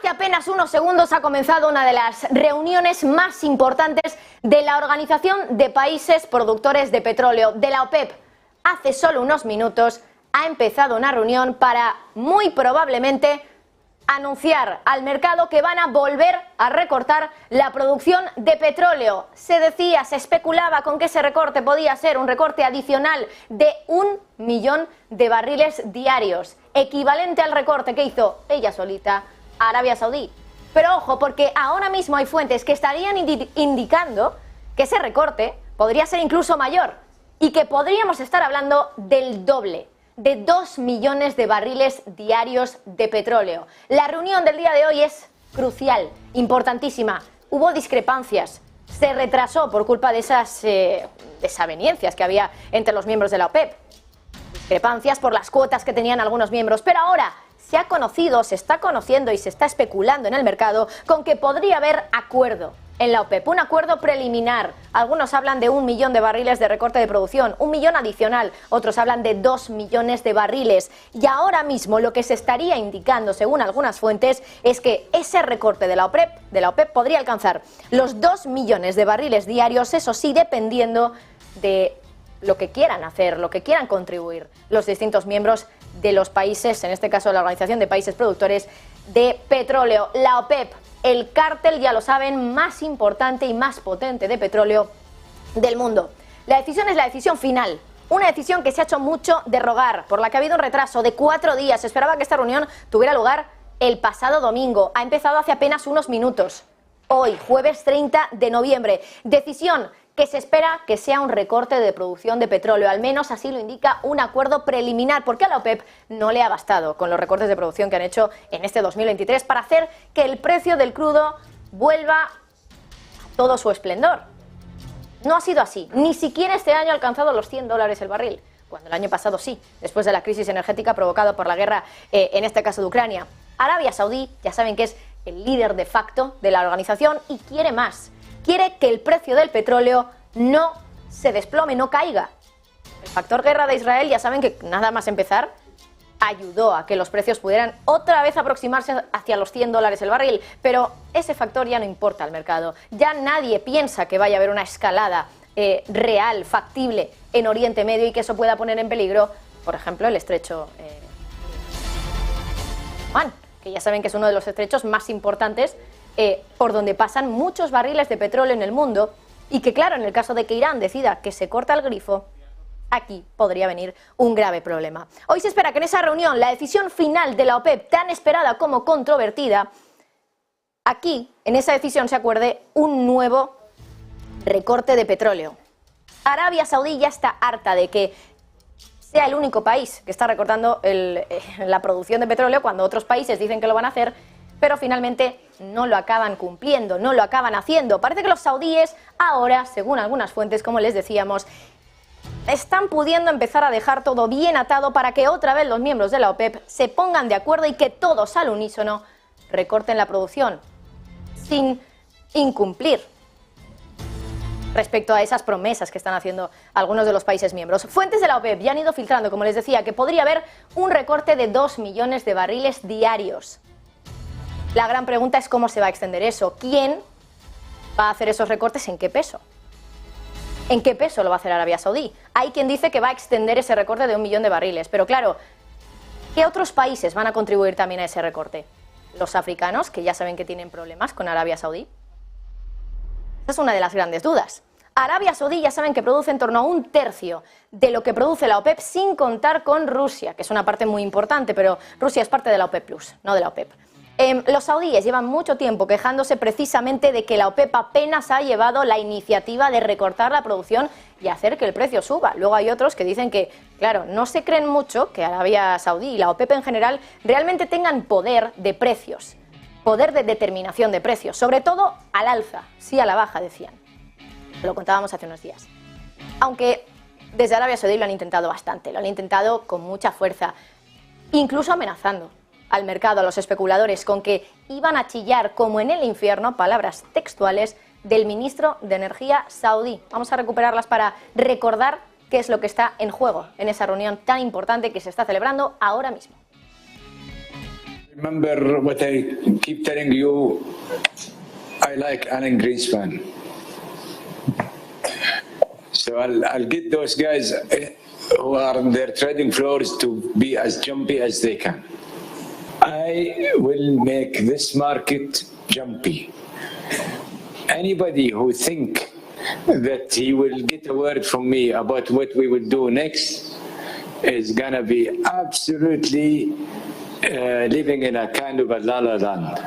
Hace apenas unos segundos ha comenzado una de las reuniones más importantes de la Organización de Países Productores de Petróleo, de la OPEP. Hace solo unos minutos ha empezado una reunión para, muy probablemente, anunciar al mercado que van a volver a recortar la producción de petróleo. Se decía, se especulaba con que ese recorte podía ser un recorte adicional de 1 millón de barriles diarios, equivalente al recorte que hizo ella solita Arabia Saudí. Pero ojo, porque ahora mismo hay fuentes que estarían indicando que ese recorte podría ser incluso mayor y que podríamos estar hablando del doble, de 2 millones de barriles diarios de petróleo. La reunión del día de hoy es crucial, importantísima. Hubo discrepancias, se retrasó por culpa de esas desavenencias que había entre los miembros de la OPEP. Discrepancias por las cuotas que tenían algunos miembros, pero ahora se ha conocido, se está conociendo y se está especulando en el mercado con que podría haber acuerdo en la OPEP, un acuerdo preliminar. Algunos hablan de 1 millón de barriles de recorte de producción, 1 millón adicional, otros hablan de 2 millones de barriles. Y ahora mismo lo que se estaría indicando, según algunas fuentes, es que ese recorte de la OPEP podría alcanzar los 2 millones de barriles diarios, eso sí, dependiendo de lo que quieran hacer, lo que quieran contribuir los distintos miembros de los países, en este caso la Organización de Países Productores de Petróleo, la OPEP, el cártel, ya lo saben, más importante y más potente de petróleo del mundo. La decisión es la decisión final, una decisión que se ha hecho mucho de rogar, por la que ha habido un retraso de 4 días. Se esperaba que esta reunión tuviera lugar el pasado domingo, ha empezado hace apenas unos minutos, hoy, jueves 30 de noviembre. Decisión que se espera que sea un recorte de producción de petróleo, al menos así lo indica un acuerdo preliminar, porque a la OPEP no le ha bastado con los recortes de producción que han hecho en este 2023 para hacer que el precio del crudo vuelva a todo su esplendor. No ha sido así, ni siquiera este año ha alcanzado los $100 el barril, cuando el año pasado sí, después de la crisis energética provocada por la guerra, en este caso de Ucrania. Arabia Saudí, ya saben que es el líder de facto de la organización y quiere más. Quiere que el precio del petróleo no se desplome, no caiga. El factor guerra de Israel, ya saben que nada más empezar, ayudó a que los precios pudieran otra vez aproximarse hacia los $100 el barril. Pero ese factor ya no importa al mercado. Ya nadie piensa que vaya a haber una escalada real, factible en Oriente Medio y que eso pueda poner en peligro, por ejemplo, el estrecho Omán, que ya saben que es uno de los estrechos más importantes por donde pasan muchos barriles de petróleo en el mundo y que, claro, en el caso de que Irán decida que se corta el grifo, aquí podría venir un grave problema. Hoy se espera que en esa reunión la decisión final de la OPEP, tan esperada como controvertida, aquí, en esa decisión, se acuerde un nuevo recorte de petróleo. Arabia Saudí ya está harta de que sea el único país que está recortando la producción de petróleo cuando otros países dicen que lo van a hacer, pero finalmente no lo acaban cumpliendo, no lo acaban haciendo. Parece que los saudíes ahora, según algunas fuentes, como les decíamos, están pudiendo empezar a dejar todo bien atado para que otra vez los miembros de la OPEP se pongan de acuerdo y que todos al unísono recorten la producción, sin incumplir respecto a esas promesas que están haciendo algunos de los países miembros. Fuentes de la OPEP ya han ido filtrando, como les decía, que podría haber un recorte de 2 millones de barriles diarios. La gran pregunta es cómo se va a extender eso. ¿Quién va a hacer esos recortes? ¿En qué peso? ¿En qué peso lo va a hacer Arabia Saudí? Hay quien dice que va a extender ese recorte de 1 millón de barriles. Pero claro, ¿qué otros países van a contribuir también a ese recorte? ¿Los africanos, que ya saben que tienen problemas con Arabia Saudí? Esa es una de las grandes dudas. Arabia Saudí ya saben que produce en torno a 1/3 de lo que produce la OPEP, sin contar con Rusia, que es una parte muy importante, pero Rusia es parte de la OPEP Plus, no de la OPEP. Los saudíes llevan mucho tiempo quejándose precisamente de que la OPEP apenas ha llevado la iniciativa de recortar la producción y hacer que el precio suba. Luego hay otros que dicen que, claro, no se creen mucho que Arabia Saudí y la OPEP en general realmente tengan poder de precios, poder de determinación de precios, sobre todo al alza, sí a la baja, decían. Lo contábamos hace unos días. Aunque desde Arabia Saudí lo han intentado bastante, lo han intentado con mucha fuerza, incluso amenazando al mercado, a los especuladores, con que iban a chillar como en el infierno, palabras textuales del ministro de Energía saudí. Vamos a recuperarlas para recordar qué es lo que está en juego en esa reunión tan importante que se está celebrando ahora mismo. Remember what I keep telling you, I like Alan Greenspan. So I'll get those guys who are on their trading floors to be as jumpy as they can. I will make this market jumpy. Anybody who think that he will get a word from me about what we will do next is gonna be absolutely living in a kind of a la-la land,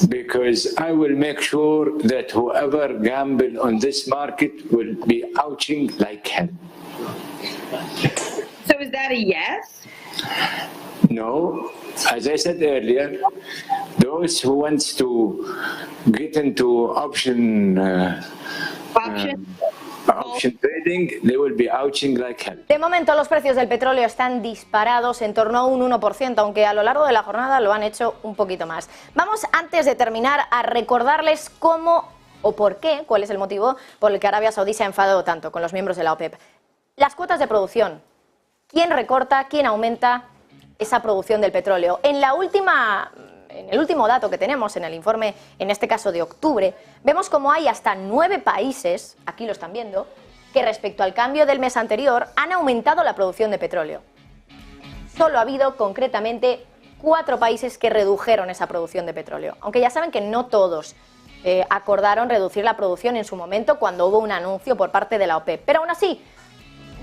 because I will make sure that whoever gamble on this market will be ouching like hell. So is that a yes? No, as I said earlier, those who want to get into option trading, they will be ouching like hell. De momento los precios del petróleo están disparados en torno a un 1%, aunque a lo largo de la jornada lo han hecho un poquito más. Vamos, antes de terminar, a recordarles cómo o por qué, cuál es el motivo por el que Arabia Saudí se ha enfadado tanto con los miembros de la OPEP. Las cuotas de producción. ¿Quién recorta, quién aumenta esa producción del petróleo? En el último dato que tenemos en el informe, en este caso de octubre, vemos como hay hasta 9 países, aquí lo están viendo, que respecto al cambio del mes anterior han aumentado la producción de petróleo. Solo ha habido concretamente 4 países que redujeron esa producción de petróleo, aunque ya saben que no todos acordaron reducir la producción en su momento cuando hubo un anuncio por parte de la OPEP, pero aún así,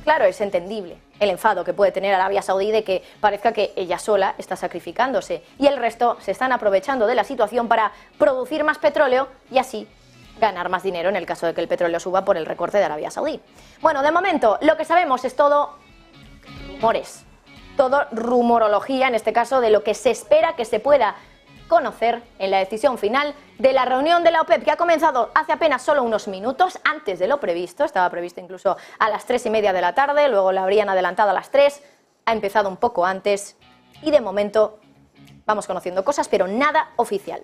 claro, es entendible el enfado que puede tener Arabia Saudí de que parezca que ella sola está sacrificándose y el resto se están aprovechando de la situación para producir más petróleo y así ganar más dinero en el caso de que el petróleo suba por el recorte de Arabia Saudí. Bueno, de momento lo que sabemos es todo rumores, todo rumorología, en este caso de lo que se espera que se pueda conocer en la decisión final de la reunión de la OPEP, que ha comenzado hace apenas solo unos minutos antes de lo previsto. Estaba previsto incluso a las 3:30 de la tarde, luego la habrían adelantado a las 3, ha empezado un poco antes y de momento vamos conociendo cosas, pero nada oficial.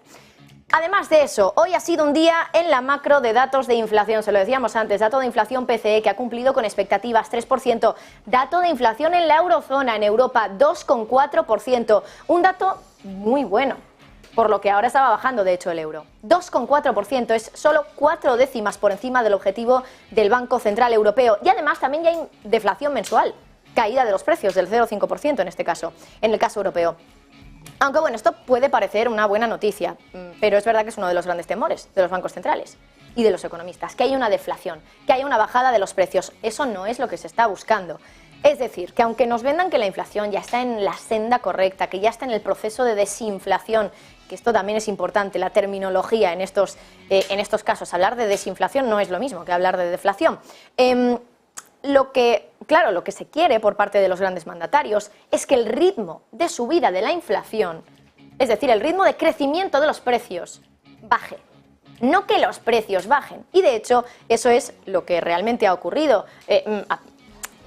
Además de eso, hoy ha sido un día en la macro de datos de inflación, se lo decíamos antes, dato de inflación PCE que ha cumplido con expectativas, 3%, dato de inflación en la eurozona, en Europa, 2,4%, un dato muy bueno, por lo que ahora estaba bajando de hecho el euro. 2,4% es solo 4 décimas por encima del objetivo del Banco Central Europeo y además también ya hay deflación mensual, caída de los precios del 0,5% en este caso, en el caso europeo. Aunque bueno, esto puede parecer una buena noticia, pero es verdad que es uno de los grandes temores de los bancos centrales y de los economistas, que haya una deflación, que haya una bajada de los precios. Eso no es lo que se está buscando. Es decir, que aunque nos vendan que la inflación ya está en la senda correcta, que ya está en el proceso de desinflación, que esto también es importante, la terminología en estos casos, hablar de desinflación no es lo mismo que hablar de deflación. Lo que se quiere por parte de los grandes mandatarios es que el ritmo de subida de la inflación, es decir, el ritmo de crecimiento de los precios, baje. No que los precios bajen. Y de hecho, eso es lo que realmente ha ocurrido.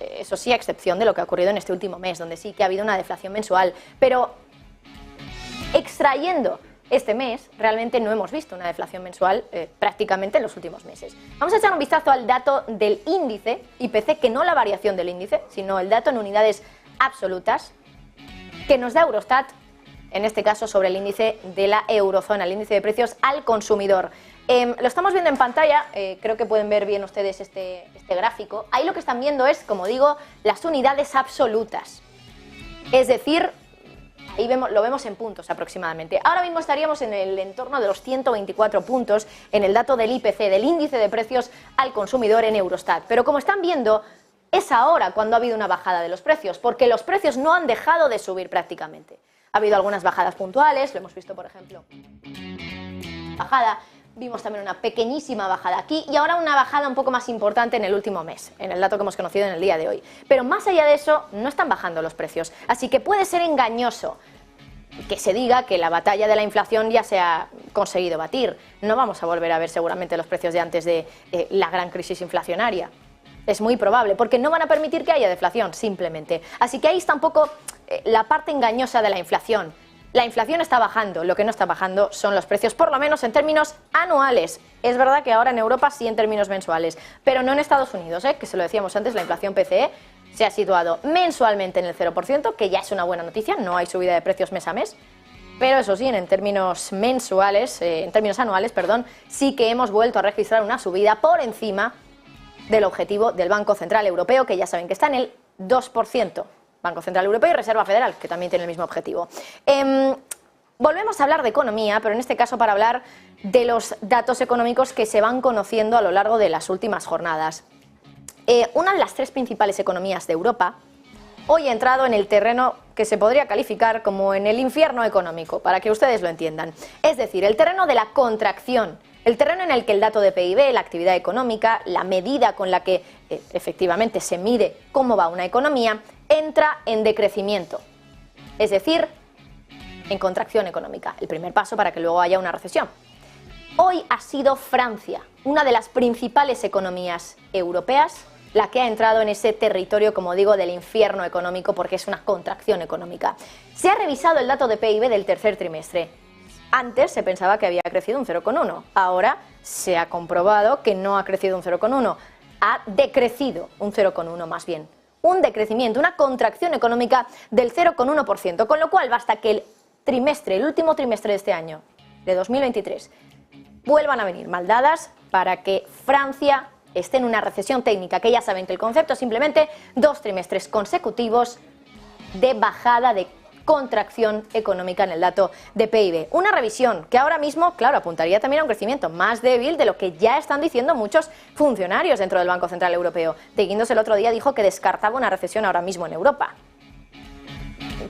Eso sí, a excepción de lo que ha ocurrido en este último mes, donde sí que ha habido una deflación mensual. Pero extrayendo este mes, realmente no hemos visto una deflación mensual prácticamente en los últimos meses. Vamos a echar un vistazo al dato del índice IPC, que no la variación del índice, sino el dato en unidades absolutas, que nos da Eurostat, en este caso sobre el índice de la eurozona, el índice de precios al consumidor. Lo estamos viendo en pantalla, creo que pueden ver bien ustedes este gráfico. Ahí lo que están viendo es, como digo, las unidades absolutas. Es decir, ahí lo vemos en puntos aproximadamente. Ahora mismo estaríamos en el entorno de los 124 puntos en el dato del IPC, del índice de precios al consumidor en Eurostat. Pero como están viendo, es ahora cuando ha habido una bajada de los precios, porque los precios no han dejado de subir prácticamente. Ha habido algunas bajadas puntuales, lo hemos visto por ejemplo, bajada. Vimos también una pequeñísima bajada aquí y ahora una bajada un poco más importante en el último mes, en el dato que hemos conocido en el día de hoy. Pero más allá de eso, no están bajando los precios. Así que puede ser engañoso que se diga que la batalla de la inflación ya se ha conseguido batir. No vamos a volver a ver seguramente los precios de antes de la gran crisis inflacionaria. Es muy probable, porque no van a permitir que haya deflación, simplemente. Así que ahí está un poco la parte engañosa de la inflación. La inflación está bajando, lo que no está bajando son los precios, por lo menos en términos anuales. Es verdad que ahora en Europa sí en términos mensuales, pero no en Estados Unidos, que se lo decíamos antes, la inflación PCE se ha situado mensualmente en el 0%, que ya es una buena noticia, no hay subida de precios mes a mes. Pero eso sí, en términos anuales, sí que hemos vuelto a registrar una subida por encima del objetivo del Banco Central Europeo, que ya saben que está en el 2%. Banco Central Europeo y Reserva Federal, que también tiene el mismo objetivo. Volvemos a hablar de economía, pero en este caso para hablar de los datos económicos que se van conociendo a lo largo de las últimas jornadas. Una de las tres principales economías de Europa hoy ha entrado en el terreno que se podría calificar como en el infierno económico, para que ustedes lo entiendan. Es decir, el terreno de la contracción, el terreno en el que el dato de PIB, la actividad económica, la medida con la que efectivamente se mide cómo va una economía, entra en decrecimiento. Es decir, en contracción económica, el primer paso para que luego haya una recesión. Hoy ha sido Francia, una de las principales economías europeas, la que ha entrado en ese territorio, como digo, del infierno económico, porque es una contracción económica. Se ha revisado el dato de PIB del tercer trimestre. Antes se pensaba que había crecido un 0,1, ahora se ha comprobado que no ha crecido un 0,1, ha decrecido un 0,1 más bien. Un decrecimiento, una contracción económica del 0,1%, con lo cual basta que el último trimestre de este año, de 2023, vuelvan a venir mal dadas para que Francia esté en una recesión técnica, que ya saben que el concepto es simplemente 2 trimestres consecutivos de bajada, de contracción económica en el dato de PIB. Una revisión que ahora mismo, claro, apuntaría también a un crecimiento más débil de lo que ya están diciendo muchos funcionarios dentro del Banco Central Europeo. De Guindos el otro día dijo que descartaba una recesión ahora mismo en Europa.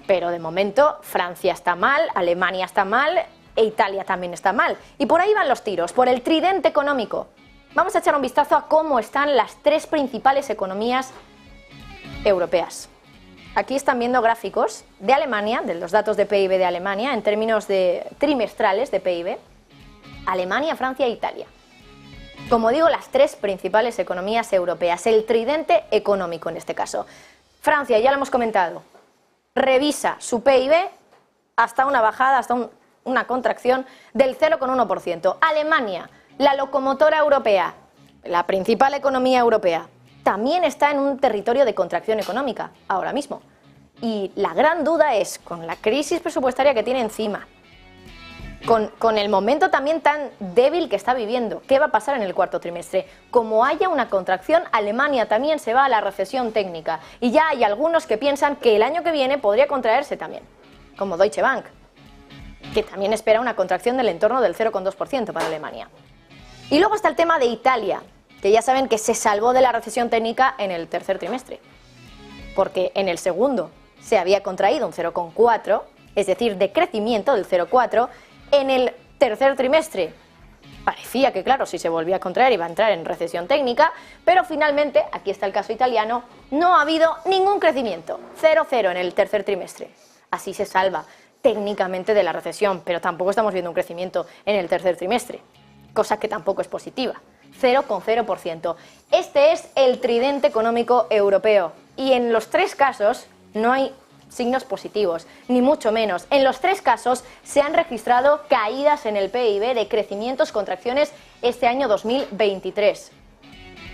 Pero de momento Francia está mal, Alemania está mal e Italia también está mal. Y por ahí van los tiros, por el tridente económico. Vamos a echar un vistazo a cómo están las tres principales economías europeas. Aquí están viendo gráficos de Alemania, de los datos de PIB de Alemania, en términos de trimestrales de PIB. Alemania, Francia e Italia. Como digo, las tres principales economías europeas, el tridente económico en este caso. Francia, ya lo hemos comentado, revisa su PIB hasta una bajada, hasta una contracción del 0,1%. Alemania, la locomotora europea, la principal economía europea, también está en un territorio de contracción económica ahora mismo. Y la gran duda es, con la crisis presupuestaria que tiene encima, con el momento también tan débil que está viviendo, ¿qué va a pasar en el cuarto trimestre? Como haya una contracción, Alemania también se va a la recesión técnica. Y ya hay algunos que piensan que el año que viene podría contraerse también, como Deutsche Bank, que también espera una contracción del entorno del 0,2% para Alemania. Y luego está el tema de Italia, que ya saben que se salvó de la recesión técnica en el tercer trimestre, porque en el segundo se había contraído un 0,4, es decir, de crecimiento del 0,4, en el tercer trimestre parecía que, claro, si se volvía a contraer iba a entrar en recesión técnica, pero finalmente, aquí está el caso italiano, no ha habido ningún crecimiento, 0,0 en el tercer trimestre. Así se salva técnicamente de la recesión, pero tampoco estamos viendo un crecimiento en el tercer trimestre, cosa que tampoco es positiva. 0,0%. Este es el tridente económico europeo y en los tres casos no hay signos positivos, ni mucho menos. En los tres casos se han registrado caídas en el PIB de crecimientos, contracciones este año 2023.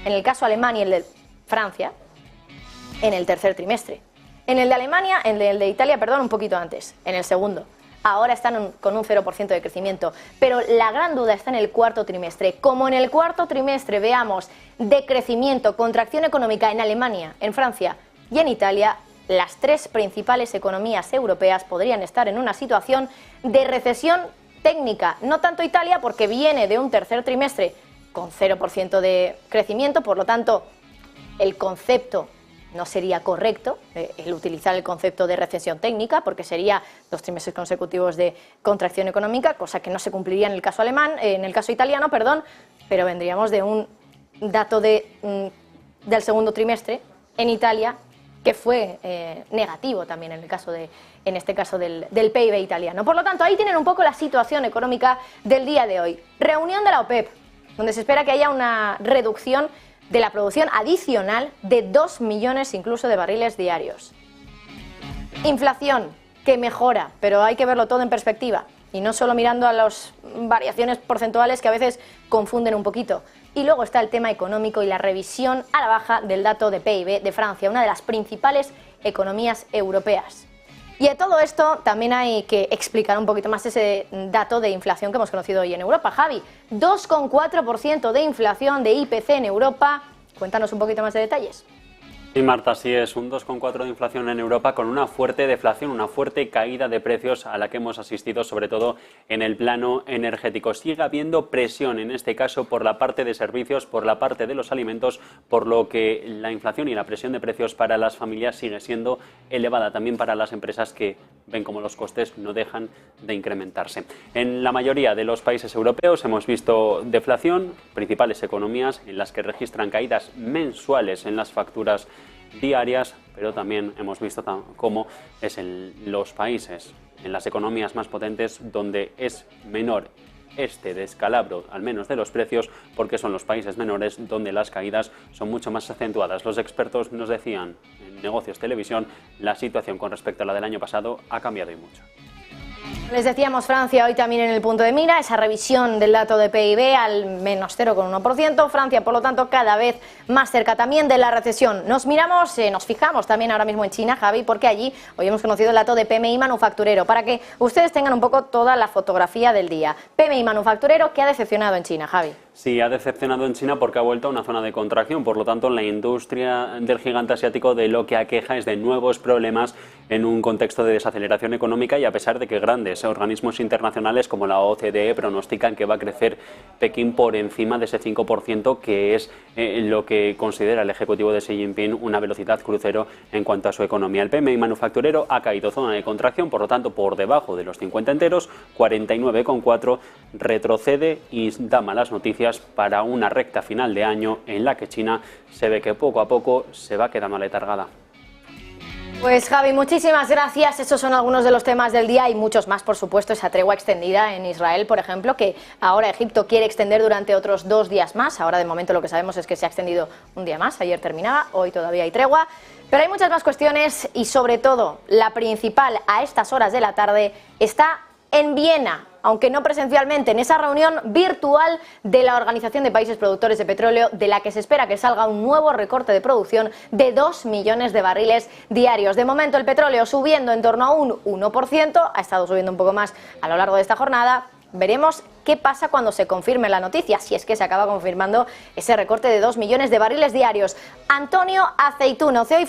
En el caso Alemania y el de Francia, en el tercer trimestre. En el de Alemania, en el de Italia, perdón, un poquito antes, en el segundo. Ahora están con un 0% de crecimiento, pero la gran duda está en el cuarto trimestre. Como en el cuarto trimestre veamos decrecimiento, contracción económica en Alemania, en Francia y en Italia, las tres principales economías europeas podrían estar en una situación de recesión técnica. No tanto Italia, porque viene de un tercer trimestre con 0% de crecimiento, por lo tanto, el concepto no sería correcto el utilizar el concepto de recesión técnica, porque sería 2 trimestres consecutivos de contracción económica, cosa que no se cumpliría en el caso italiano, pero vendríamos de un dato del segundo trimestre en Italia que fue negativo también en este caso del PIB italiano. Por lo tanto, ahí tienen un poco la situación económica del día de hoy. Reunión de la OPEP, donde se espera que haya una reducción de la producción adicional de 2 millones incluso de barriles diarios. Inflación, que mejora, pero hay que verlo todo en perspectiva y no solo mirando a las variaciones porcentuales que a veces confunden un poquito. Y luego está el tema económico y la revisión a la baja del dato de PIB de Francia, una de las principales economías europeas. Y de todo esto también hay que explicar un poquito más ese dato de inflación que hemos conocido hoy en Europa. Javi, 2,4% de inflación de IPC en Europa. Cuéntanos un poquito más de detalles. Sí, Marta, así es, un 2,4% de inflación en Europa con una fuerte deflación, una fuerte caída de precios a la que hemos asistido sobre todo en el plano energético. Sigue habiendo presión en este caso por la parte de servicios, por la parte de los alimentos, por lo que la inflación y la presión de precios para las familias sigue siendo elevada, también para las empresas que ven como los costes no dejan de incrementarse. En la mayoría de los países europeos hemos visto deflación, principales economías en las que registran caídas mensuales en las facturas diarias, pero también hemos visto cómo es en los países, en las economías más potentes, donde es menor este descalabro, al menos de los precios, porque son los países menores donde las caídas son mucho más acentuadas. Los expertos nos decían en Negocios Televisión, la situación con respecto a la del año pasado ha cambiado y mucho. Les decíamos Francia hoy también en el punto de mira, esa revisión del dato de PIB al menos 0,1%. Francia, por lo tanto, cada vez más cerca también de la recesión. Nos fijamos también ahora mismo en China, Javi, porque allí hoy hemos conocido el dato de PMI manufacturero, para que ustedes tengan un poco toda la fotografía del día. PMI manufacturero que ha decepcionado en China, Javi. Sí, ha decepcionado en China porque ha vuelto a una zona de contracción. Por lo tanto, la industria del gigante asiático de lo que aqueja es de nuevos problemas en un contexto de desaceleración económica, y a pesar de que grandes organismos internacionales como la OCDE pronostican que va a crecer Pekín por encima de ese 5%, que es lo que considera el ejecutivo de Xi Jinping una velocidad crucero en cuanto a su economía. El PMI manufacturero ha caído zona de contracción, por lo tanto, por debajo de los 50 enteros, 49,4, retrocede y da malas noticias para una recta final de año en la que China se ve que poco a poco se va quedando aletargada. Pues Javi, muchísimas gracias. Estos son algunos de los temas del día y muchos más, por supuesto. Esa tregua extendida en Israel, por ejemplo, que ahora Egipto quiere extender durante otros 2 días más. Ahora, de momento, lo que sabemos es que se ha extendido un día más. Ayer terminaba, hoy todavía hay tregua. Pero hay muchas más cuestiones y, sobre todo, la principal a estas horas de la tarde está en Viena, aunque no presencialmente, en esa reunión virtual de la Organización de Países Productores de Petróleo, de la que se espera que salga un nuevo recorte de producción de 2 millones de barriles diarios. De momento, el petróleo subiendo en torno a un 1%, ha estado subiendo un poco más a lo largo de esta jornada. Veremos qué pasa cuando se confirme la noticia, si es que se acaba confirmando ese recorte de 2 millones de barriles diarios. Antonio Aceituno, CEO y